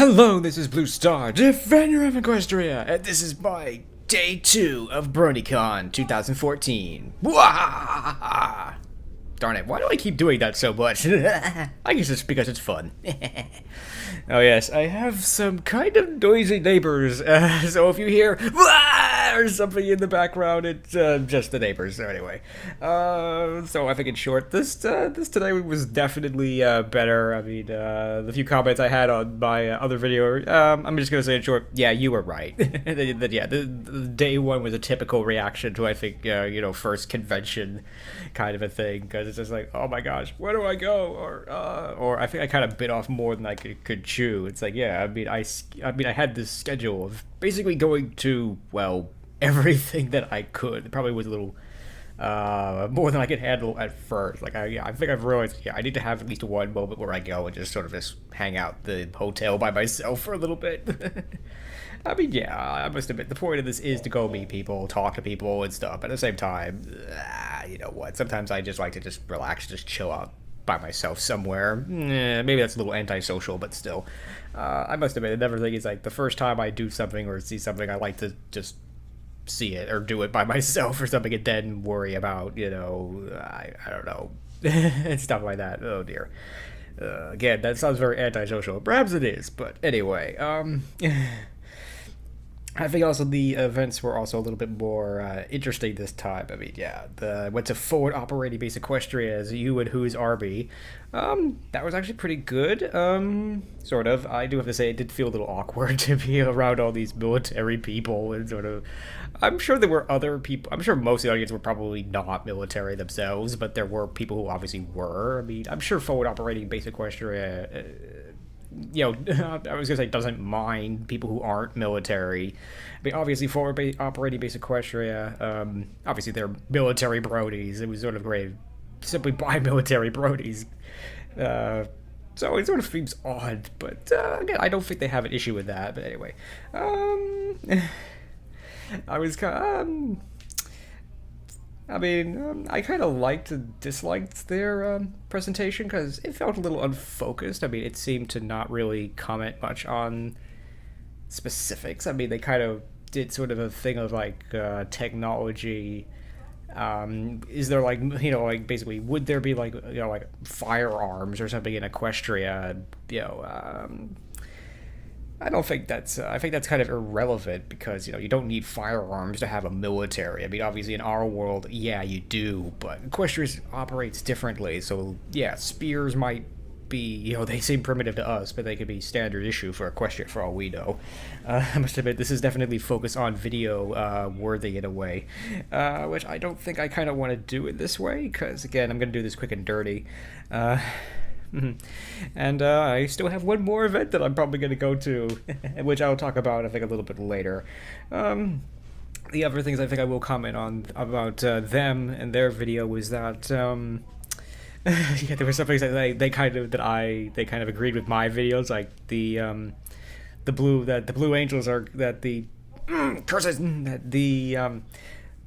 Hello, this is BlueStar, Defender of Equestria, and this is my day 2 of BronyCon2014. Wah! Darn it, why do I keep doing that so much? I guess it's because it's fun. Oh yes, I have some kind of noisy neighbors, so if you hear Wah! Or something in the background, it's just the neighbors. So anyway, so I think in short, this today was definitely better. I mean, the few comments I had on my other video, I'm just gonna say in short, yeah, you were right. Yeah, the day one was a typical reaction to, I think, first convention kind of a thing, because it's just like, oh my gosh, where do I go? Or I think I kind of bit off more than I could chew. It's like, yeah, I mean, I had this schedule of basically going to, well, everything that I could. It probably was a little more than I could handle at first. Like, I think I've realized, yeah, I need to have at least one moment where I go and just sort of just hang out at the hotel by myself for a little bit. I mean, yeah, I must admit, the point of this is to go meet people, talk to people and stuff. At the same time, you know what, sometimes I just like to just relax, just chill out by myself somewhere. Maybe that's a little antisocial, but still. I must admit, another thing is, like, the first time I do something or see something, I like to just see it or do it by myself or something and then worry about, I don't know, and stuff like that. Oh dear. Again, that sounds very antisocial. Perhaps it is, but anyway, I think also the events were also a little bit more interesting this time. I mean, yeah, went to Forward Operating Base Equestria as you and Who's RB. That was actually pretty good, sort of. I do have to say, it did feel a little awkward to be around all these military people and sort of... I'm sure there were other people... I'm sure most of the audience were probably not military themselves, but there were people who obviously were. I mean, I'm sure Forward Operating Base Equestria... I was gonna say doesn't mind people who aren't military. I mean, obviously, Operating Base Equestria, obviously they're military bronies. It was sort of great, simply by military bronies. So it sort of seems odd, but again, I don't think they have an issue with that. But anyway, I was kind of, I kind of liked and disliked their presentation because it felt a little unfocused. I mean, it seemed to not really comment much on specifics. I mean, they kind of did sort of a thing of, like, technology. Is there, like, like, basically, would there be, like, like firearms or something in Equestria? I don't think that's, I think that's kind of irrelevant because, you don't need firearms to have a military. I mean, obviously in our world, yeah, you do, but Equestria operates differently, so yeah, spears might be, they seem primitive to us, but they could be standard issue for Equestria for all we know. I must admit, this is definitely focused on video worthy in a way, which I don't think I kind of want to do it this way, because again, I'm going to do this quick and dirty. And I still have one more event that I'm probably going to go to, which I'll talk about, I think, a little bit later. The other things I think I will comment on about them and their video was that, yeah, there were some things that they kind of agreed with my videos, like the Blue Angels are that the curses that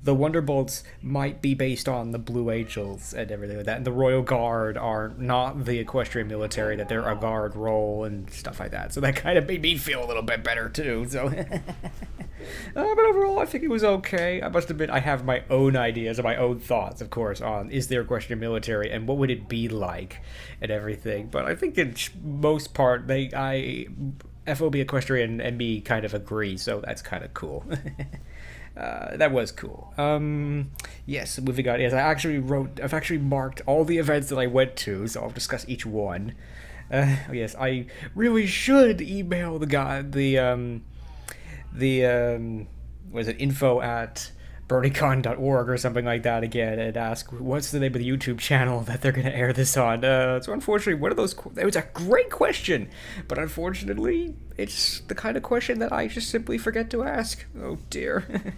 the Wonderbolts might be based on the Blue Angels and everything like that, and the Royal Guard are not the Equestrian military, that they're a guard role and stuff like that. So that kind of made me feel a little bit better too. So, but overall, I think it was okay. I must admit, I have my own ideas and my own thoughts, of course, on is there Equestrian military and what would it be like and everything. But I think in most part, FOB Equestrian and me kind of agree, so that's kind of cool. That was cool. Yes, moving on. Yes, I've actually marked all the events that I went to, so I'll discuss each one. Yes, I really should email the guy, was it info at BronyCon.org or something like that again, and ask what's the name of the YouTube channel that they're going to air this on. So unfortunately, one of those, it was a great question, but unfortunately, it's the kind of question that I just simply forget to ask. Oh dear.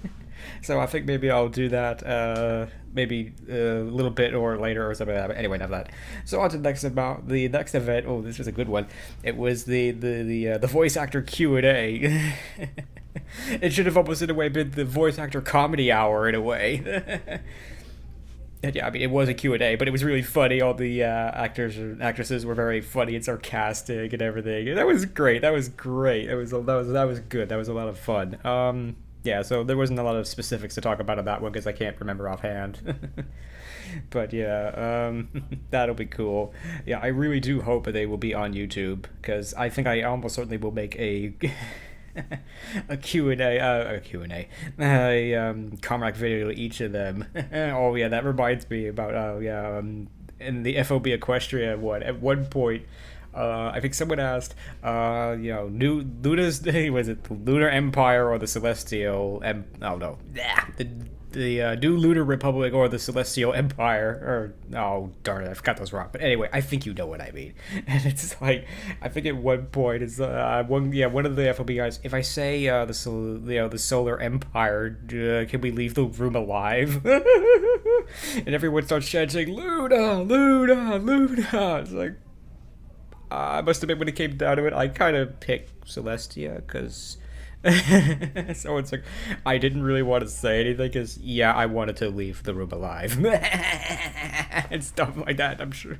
So I think maybe I'll do that, maybe a little bit or later or something like that. But anyway, enough of that. So on to the next event. Oh, this was a good one. It was the voice actor Q&A. It should have almost in a way been the voice actor comedy hour in a way. Yeah, I mean, it was a Q&A, but it was really funny. All the actors and actresses were very funny and sarcastic and everything. That was great. That was great. That was good. That was a lot of fun. Yeah, so there wasn't a lot of specifics to talk about on that one because I can't remember offhand. But yeah, that'll be cool. Yeah, I really do hope that they will be on YouTube because I think I almost certainly will make a a Q&A, Comrack video to each of them. Oh yeah, that reminds me about in the FOB Equestria one. At one point, I think someone asked, new Luna's was it the Lunar Empire or the Celestial? Oh no, the New Lunar Republic or the Celestial Empire, or oh darn it, I forgot those wrong. But anyway, I think you know what I mean. And it's like, I think at one point it's one of the FOB guys. If I say the Solar Empire, can we leave the room alive? And everyone starts chanting Luna, Luna, Luna. It's like, I must admit when it came down to it, I kind of picked Celestia because. So it's like, I didn't really want to say anything because, yeah, I wanted to leave the room alive. And stuff like that, I'm sure.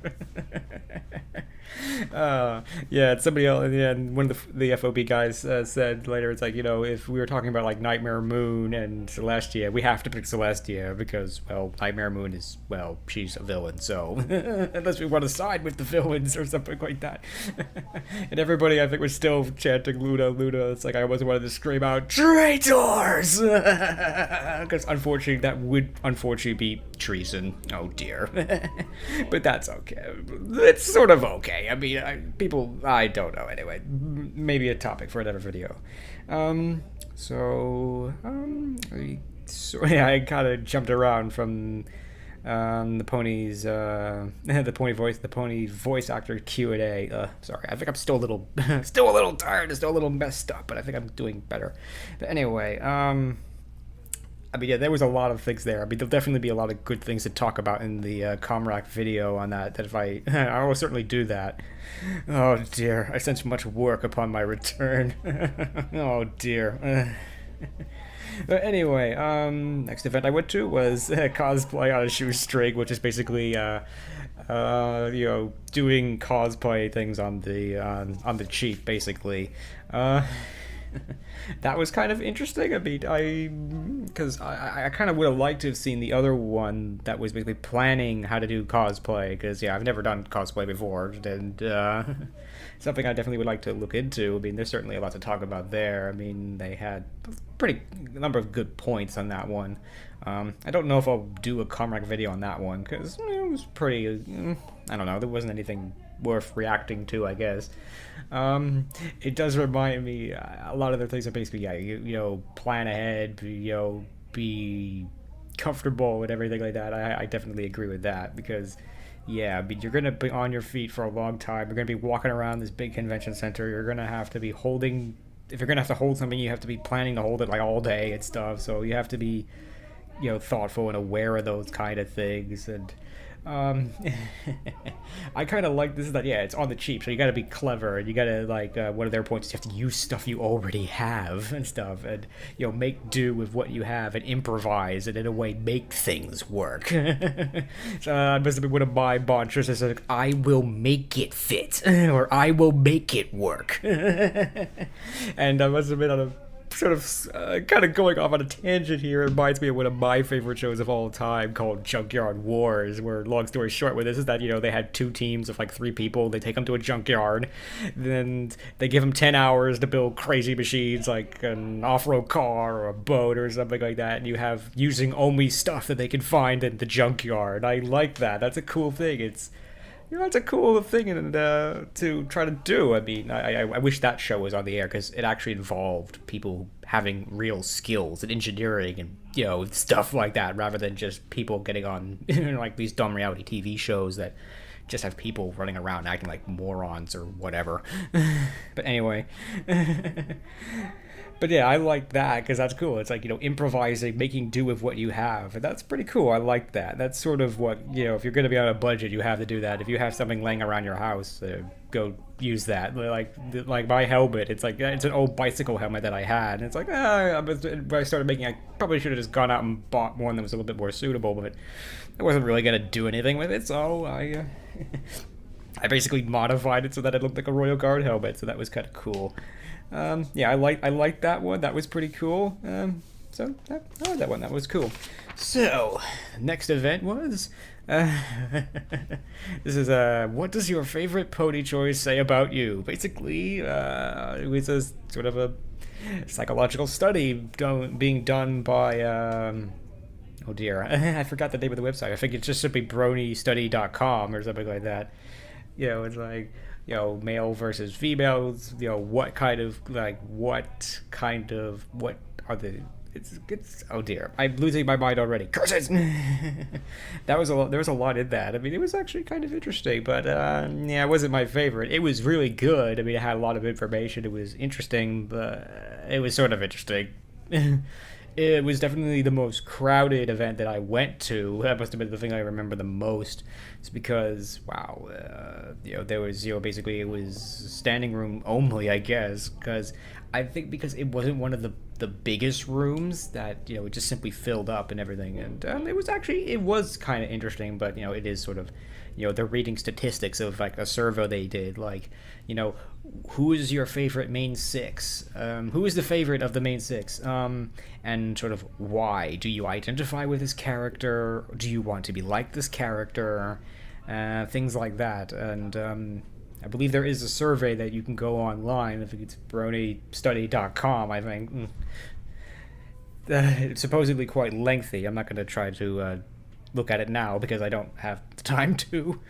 Yeah, somebody else, and one of the FOB guys said later, it's like, if we were talking about like Nightmare Moon and Celestia, we have to pick Celestia because, well, Nightmare Moon is, well, she's a villain, so unless we want to side with the villains or something like that. And everybody, I think, was still chanting Luna, Luna. It's like I almost wanted to scream out, traitors! Because unfortunately, that would unfortunately be treason. Oh dear. But that's okay. It's sort of okay. I mean, I don't know anyway. Maybe a topic for another video. Yeah, I kind of jumped around from the pony's the pony voice actor Q&A. Sorry, I think I'm still a little tired, still a little messed up, but I think I'm doing better. But anyway, I mean, yeah, there was a lot of things there. I mean, there'll definitely be a lot of good things to talk about in the Comrack video on that. That if I will certainly do that. Oh dear, I sense much work upon my return. Oh dear. But anyway, next event I went to was cosplay on a shoestring, which is basically doing cosplay things on the cheap, basically. That was kind of interesting. I mean, because I kind of would have liked to have seen the other one that was basically planning how to do cosplay, because, yeah, I've never done cosplay before, and something I definitely would like to look into. I mean, there's certainly a lot to talk about there. I mean, they had a number of good points on that one. I don't know if I'll do a Comrack video on that one, because it was pretty, I don't know, there wasn't anything worth reacting to, I guess. It does remind me a lot of the things are basically, yeah, plan ahead, be comfortable and everything like that. I definitely agree with that because, yeah, I mean, you're gonna be on your feet for a long time. You're gonna be walking around this big convention center. You're gonna have to be holding. If you're gonna have to hold something, you have to be planning to hold it like all day and stuff. So you have to be, thoughtful and aware of those kind of things. And I kind of like this is that, yeah, it's on the cheap, so you gotta be clever, and you gotta, like, one of their points is you have to use stuff you already have and stuff, and, make do with what you have and improvise and in a way make things work. So I must have been one of my mantras is like, I will make it fit, or I will make it work. And I must have been on a sort of kind of going off on a tangent here. It reminds me of one of my favorite shows of all time called Junkyard Wars, where, long story short, with this is that, they had two teams of like 3 people. They take them to a junkyard, then they give them 10 hours to build crazy machines like an off-road car or a boat or something like that, and you have using only stuff that they can find in the junkyard. I like that. That's a cool thing. It's that's a cool thing to try to do. I mean, I wish that show was on the air because it actually involved people having real skills in engineering and, stuff like that, rather than just people getting on, like these dumb reality TV shows that just have people running around acting like morons or whatever. But anyway. But yeah, I like that because that's cool. It's like, improvising, making do with what you have. And that's pretty cool. I like that. That's sort of what, if you're going to be on a budget, you have to do that. If you have something laying around your house, go use that. Like my helmet, it's like, it's an old bicycle helmet that I had. And it's like, when I started making, I probably should have just gone out and bought one that was a little bit more suitable, but I wasn't really going to do anything with it. So I basically modified it so that it looked like a Royal Guard helmet. So that was kind of cool. Yeah, I like that one. That was pretty cool. So I like that one. That was cool. So next event was this is what does your favorite pony choice say about you? Basically, it was a sort of a psychological study being done by oh dear, I forgot the name of the website. I think it's just simply BronyStudy.com or something like that. It's like, male versus females, what are the, it's oh dear, I'm losing my mind already. Curses! There was a lot in that. I mean, it was actually kind of interesting, but yeah, it wasn't my favorite. It was really good. I mean, it had a lot of information. It was interesting, but it was sort of interesting. It was definitely the most crowded event that I went to. That must have been the thing I remember the most. It's because, wow, there was, basically it was standing room only, I guess. Because I think because it wasn't one of the biggest rooms that, it just simply filled up and everything. And it was kind of interesting, but, it is sort of, they're reading statistics of like a survey they did, like, who is your favorite main six? Who is the favorite of the main six? And sort of why? Do you identify with this character? Do you want to be like this character? Things like that. And I believe there is a survey that you can go online. I think it's BronyStudy.com, I think. It's supposedly quite lengthy. I'm not going to try to look at it now because I don't have the time to.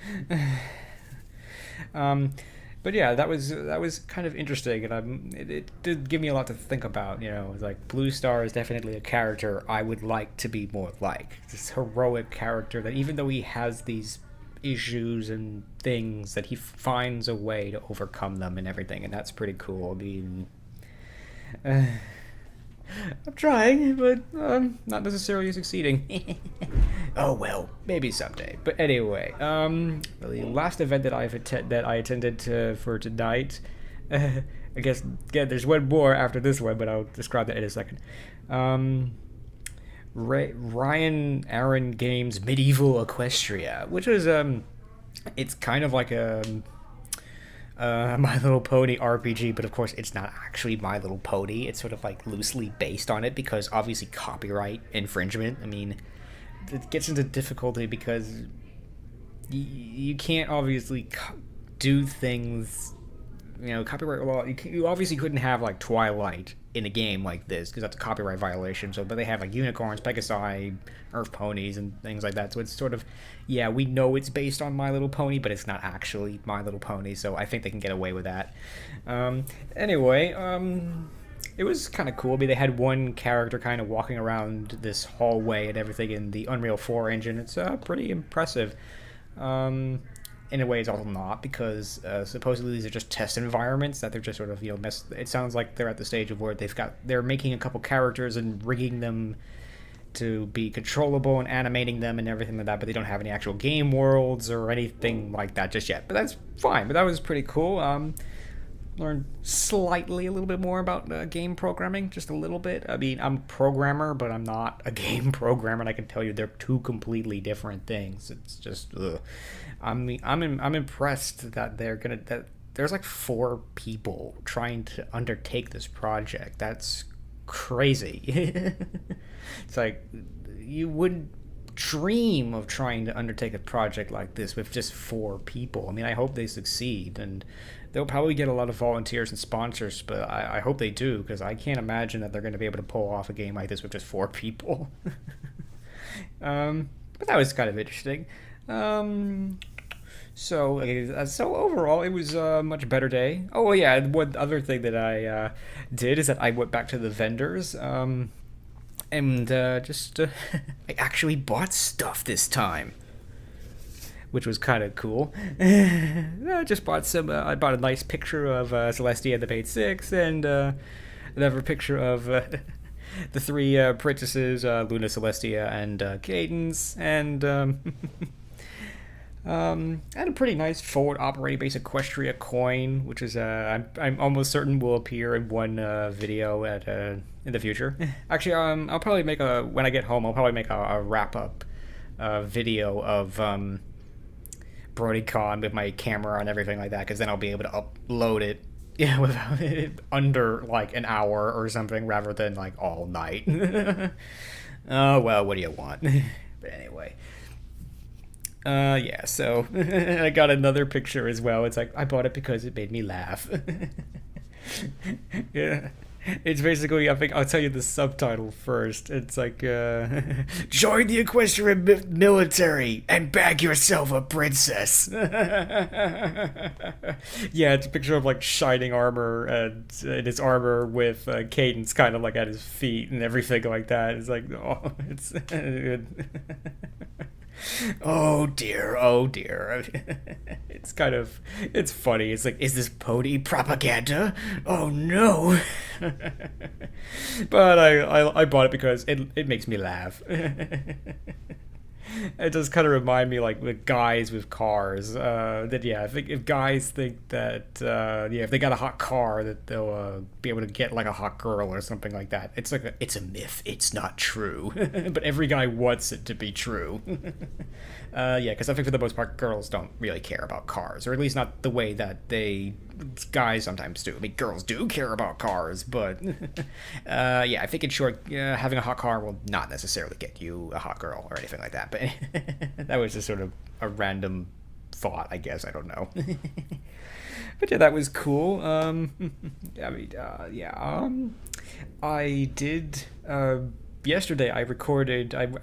But yeah, that was kind of interesting, and it did give me a lot to think about. It's like Blue Star is definitely a character I would like to be more like. This heroic character that even though he has these issues and things, that he finds a way to overcome them and everything, and that's pretty cool. I mean, I'm trying, but not necessarily succeeding. Oh well, maybe someday. But anyway, the last event that I attended for tonight, I guess there's one more after this one, but I'll describe that in a second. Ryan Aaron Games Medievalequestria, which is it's kind of like a My Little Pony RPG, but of course it's not actually My Little Pony. It's sort of like loosely based on it because obviously copyright infringement. I mean, it gets into difficulty because you can't obviously do things, copyright law. You obviously couldn't have like Twilight in a game like this because that's a copyright violation. So, but they have like unicorns, Pegasi, Earth ponies, and things like that. So it's sort of, yeah, we know it's based on My Little Pony, but it's not actually My Little Pony. So I think they can get away with that. Anyway, it was kind of cool. I mean, they had one character kind of walking around this hallway and everything in the Unreal 4 engine. It's pretty impressive. In a way, it's also not, because supposedly these are just test environments that they're just sort of, it sounds like they're at the stage of where they're making a couple characters and rigging them to be controllable and animating them and everything like that, but they don't have any actual game worlds or anything like that just yet. But that's fine. But that was pretty cool. Learned slightly a little bit more about game programming, just a little bit. I mean, I'm a programmer, but I'm not a game programmer, and I can tell you they're two completely different things. It's just, I'm impressed that that there's like 4 people trying to undertake this project. That's crazy. It's like you wouldn't dream of trying to undertake a project like this with just 4 people. I mean, I hope they succeed, and they'll probably get a lot of volunteers and sponsors, but I hope they do, because I can't imagine that they're going to be able to pull off a game like this with just 4 people. But that was kind of interesting. So overall, it was a much better day. Oh yeah, one other thing that I did is that I went back to the vendors, and I actually bought stuff this time, which was kind of cool. I just bought I bought a nice picture of Celestia the Paid 6, and another picture of the three princesses, Luna, Celestia, and Cadence, and and a pretty nice forward operating base Equestria coin, which is I'm almost certain will appear in one video at in the future. Actually, I'll probably make when I get home, I'll probably make a wrap up video of BronyCon with my camera and everything like that, because then I'll be able to upload it, yeah, without it under like an hour or something, rather than like all night. Oh well, what do you want? But anyway. Yeah, so I got another picture as well. It's like, I bought it because it made me laugh. Yeah. It's basically, I think, I'll tell you the subtitle first. It's like, join the Equestrian military and bag yourself a princess. Yeah, it's a picture of like shining armor and his armor with Cadence kind of like at his feet and everything like that. It's like, oh, it's... Oh dear, oh dear. It's kind of, it's funny. It's like, is this pony propaganda? Oh no. But I bought it because it makes me laugh. It does kind of remind me like the guys with cars. That yeah, I think if guys think that yeah, if they got a hot car, that they'll be able to get like a hot girl or something like that. It's like it's a myth. It's not true, but every guy wants it to be true. Yeah, because I think for the most part, girls don't really care about cars, or at least not the way that guys sometimes do. I mean, girls do care about cars, but yeah, I think in short, having a hot car will not necessarily get you a hot girl or anything like that. But that was just sort of a random thought, I guess. I don't know. But yeah, that was cool. I mean, yeah. I did. Yesterday, I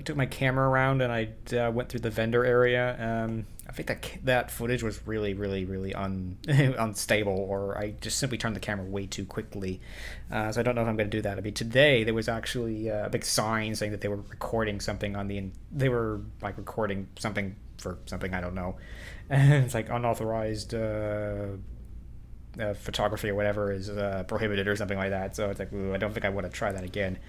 took my camera around and I went through the vendor area. I think that footage was really, really, really unstable, or I just simply turned the camera way too quickly. So I don't know if I'm going to do that. I mean, today there was actually a big sign saying that they were recording something they were like recording something for something, I don't know. And it's like unauthorized photography or whatever is prohibited or something like that. So it's like, ooh, I don't think I want to try that again.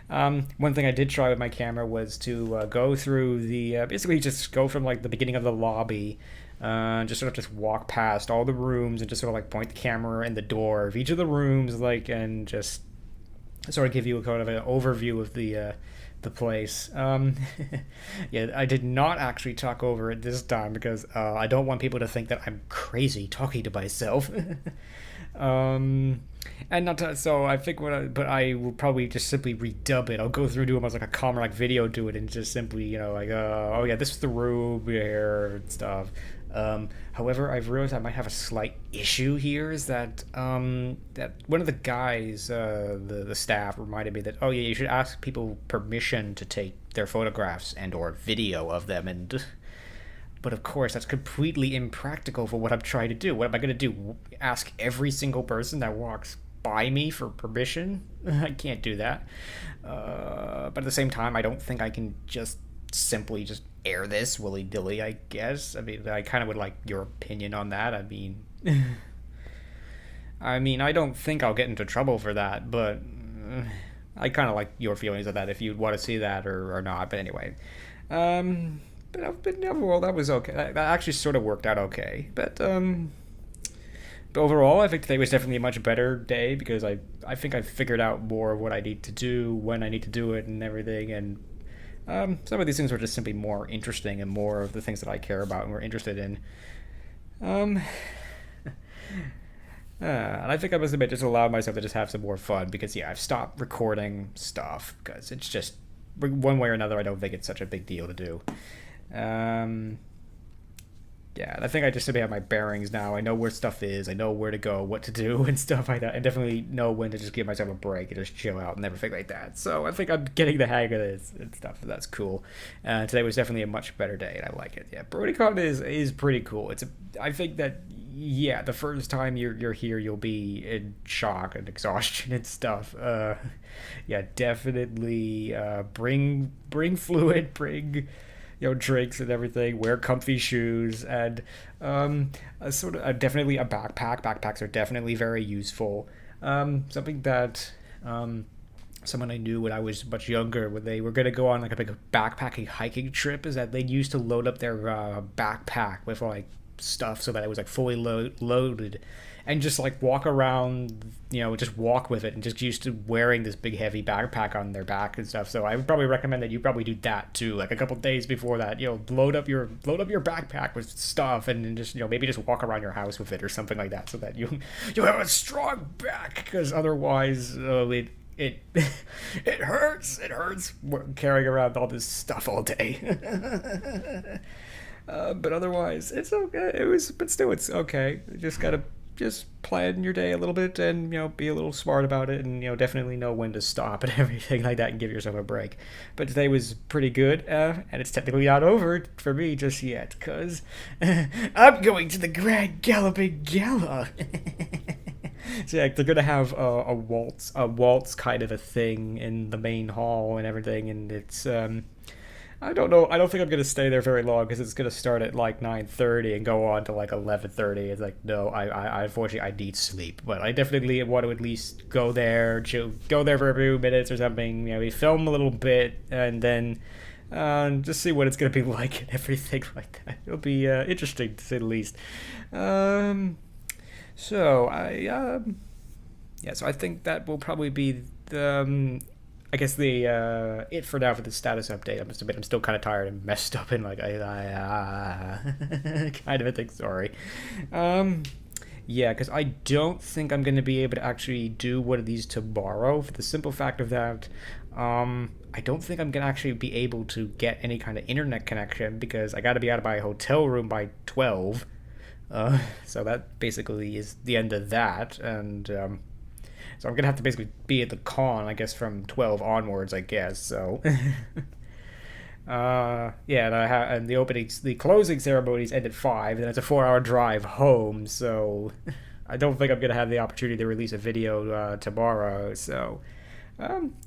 One thing I did try with my camera was to go through basically just go from like the beginning of the lobby, just sort of just walk past all the rooms and just sort of like point the camera in the door of each of the rooms, like, and just sort of give you a kind of an overview of the place. Yeah, I did not actually talk over it this time because I don't want people to think that I'm crazy talking to myself. And not to, so I think but I will probably just simply redub it. I'll go through, do almost like a Common video to it, and just simply, you know, like, oh yeah, this is the room here and stuff. However, I've realized I might have a slight issue here, is that that one of the guys, the staff reminded me that, oh yeah, you should ask people permission to take their photographs and or video of them, and but of course that's completely impractical for what I'm trying to do. What am I going to do? Ask every single person that walks by me for permission? I can't do that. But at the same time, I don't think I can just simply just air this willy-nilly, I guess. I mean, I kind of would like your opinion on that. I mean, I don't think I'll get into trouble for that, but I kind of like your feelings of that, if you'd want to see that or not. But anyway, but overall, that was okay. That actually sort of worked out okay. But overall, I think today was definitely a much better day, because I think I figured out more of what I need to do, when I need to do it, and everything. And some of these things are just simply more interesting and more of the things that I care about and we're interested in. And I think I must admit, just allowed myself to just have some more fun, because yeah, I've stopped recording stuff because it's just, one way or another, I don't think it's such a big deal to do. Yeah, I think I just simply have my bearings now. I know where stuff is. I know where to go, what to do, and stuff like that. I definitely know when to just give myself a break and just chill out and everything like that. So I think I'm getting the hang of this and stuff. So that's cool. Today was definitely a much better day, and I like it. Yeah, BronyCon is pretty cool. I think that, yeah, the first time you're here, you'll be in shock and exhaustion and stuff. Yeah, definitely bring fluid, bring, you know, drinks and everything, wear comfy shoes, and definitely a backpack. Backpacks are definitely very useful. Something that Someone I knew when I was much younger, when they were gonna go on like a big backpacking hiking trip, is that they used to load up their backpack with like stuff so that it was like fully loaded, and just like walk around, just walk with it, and just used to wearing this big heavy backpack on their back and stuff. So I would probably recommend that you probably do that too, like a couple days before that. Load up your backpack with stuff, and then just maybe just walk around your house with it or something like that, so that you have a strong back, because otherwise it it hurts. It hurts carrying around all this stuff all day. But otherwise, it's okay. But still, it's okay. You just gotta plan your day a little bit, and be a little smart about it, and definitely know when to stop and everything like that, and give yourself a break. But today was pretty good, and it's technically not over for me just yet, cause I'm going to the Grand Galloping Gala. So yeah, they're gonna have a waltz kind of a thing in the main hall and everything, and it's I don't know. I don't think I'm gonna stay there very long, because it's gonna start at like 9:30 and go on to like 11:30. It's like, no, I unfortunately I need sleep, but I definitely want to at least go there for a few minutes or something. We film a little bit, and then just see what it's gonna be like and everything like that. It'll be interesting to say the least. So so I think that will probably be the I guess the it for now for the status update. I must admit I'm still kind of tired and messed up, and like I kind of a thing. Sorry. Yeah, because I don't think I'm gonna be able to actually do one of these tomorrow, for the simple fact of that I don't think I'm gonna actually be able to get any kind of internet connection, because I got to be out of my hotel room by 12. So that basically is the end of that, and so I'm gonna have to basically be at the con, I guess, from 12 onwards, I guess. So, yeah, and the closing ceremonies end at 5, and it's a 4-hour drive home. So, I don't think I'm gonna have the opportunity to release a video tomorrow. So,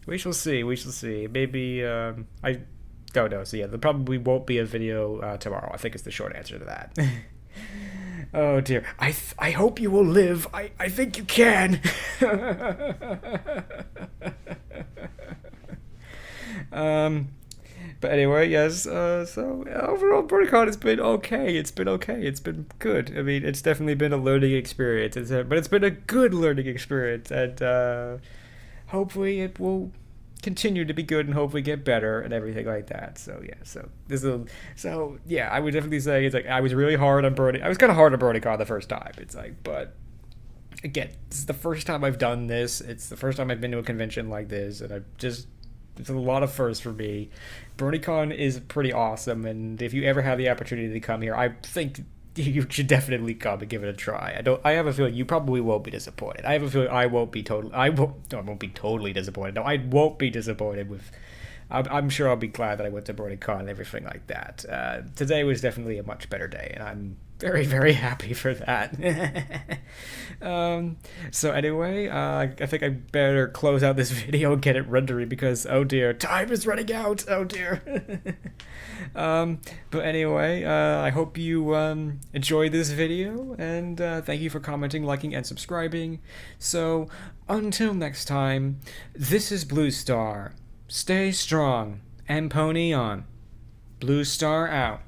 we shall see. We shall see. Maybe I don't know. So yeah, there probably won't be a video tomorrow. I think it's the short answer to that. Oh dear. I hope you will live. I think you can. But anyway, yes. So overall, BronyCon has been okay. It's been okay. It's been good. I mean, it's definitely been a learning experience. But it's been a good learning experience, and hopefully it will continue to be good, and hopefully get better and everything like that. So yeah, I would definitely say it's like I was really hard on Brony. I was kind of hard on BronyCon the first time. It's like, but again, this is the first time I've done this. It's the first time I've been to a convention like this, and it's a lot of firsts for me. BronyCon is pretty awesome, and if you ever have the opportunity to come here, I think you should definitely come and give it a try. I have a feeling you probably won't be disappointed. I have a feeling I won't be totally disappointed. No, I won't be disappointed with. I'm sure I'll be glad that I went to BronyCon and everything like that. Today was definitely a much better day, and I'm very, very happy for that. So anyway, I think I better close out this video and get it rendering, because oh dear, time is running out. Oh dear. But anyway, I hope you enjoyed this video, and thank you for commenting, liking, and subscribing. So until next time, this is BlueStar. Stay strong and pony on. BlueStar out.